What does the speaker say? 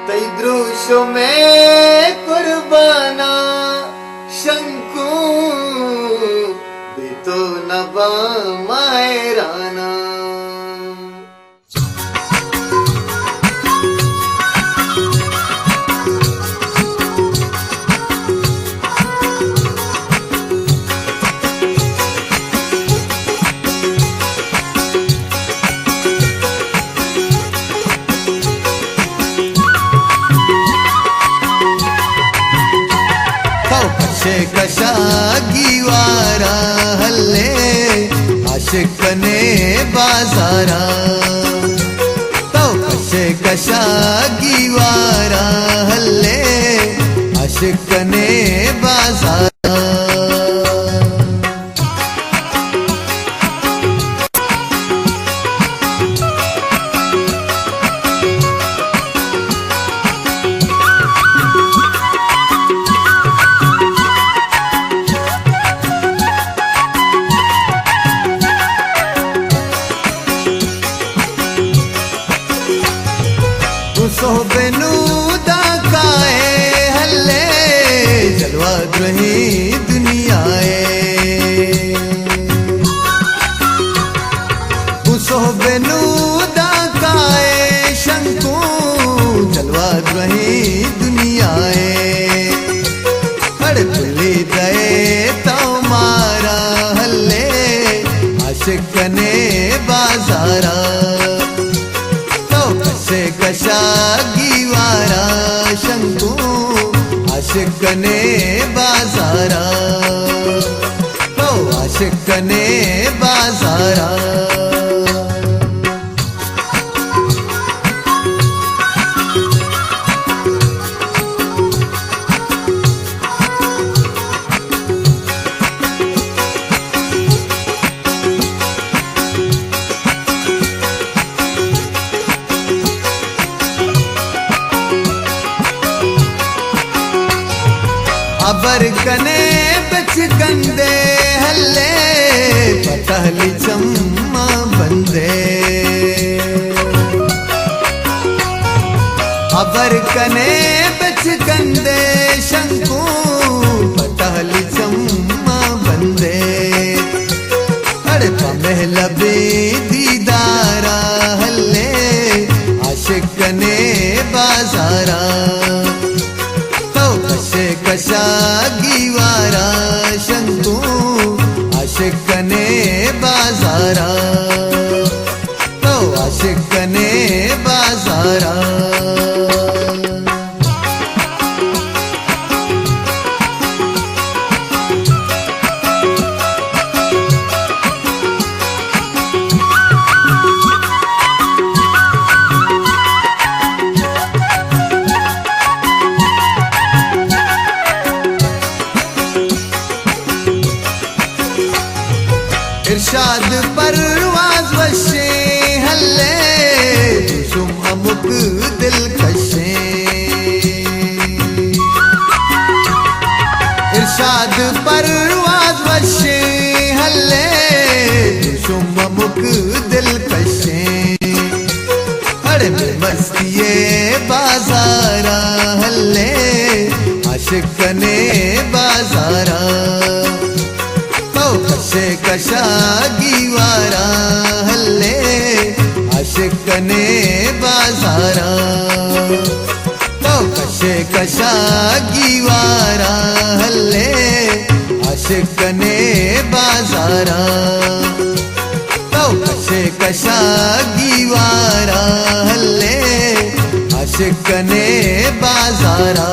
तै दृश्य में कुर्बाना शंकू बेतो नबा मायराना। कशा गिवारा हल्ले आशिकने बाजारा, तो कशा गिवारा हल्ले आशिकने बाजारा। सोबेनू दाकाए हल्ले जलवा रही दुनियाए, सोबेनू दाकाए शंकू जलवा रही दुनियाए। खड़पुली दए तो मारा हल्ले आशिकने बाजारा, कशा गिवारा शंकू आशिकने बाजारा, तो आशिकने बाजारा। अबर कने बच कंदे हल्ले पटहली चम्मा बंदे, अबर कने बच कंदे शंकू पटहली चम्मा बंदे। अरे पमहलबे दीदारा हल्ले आशिकने बाजारा, कशा गिवारा शंकू आशिकने बाजारा, तो आशिकने बाजारा। इरशाद परवाज वशे हल्ले तुम अमुक दिल कशे, इरशाद परवाज वशे हल्ले तुम अमुक दिल कशे। अरे मस्तिये बाजारा हल्ले आशिकने बाजारा, कशा गिवारा हल्ले आशिकने बाजारा, तो कशा गिवारा हल्ले आशिकने बाजारा, तो कशा गिवारा हल्ले आशिकने बाजारा।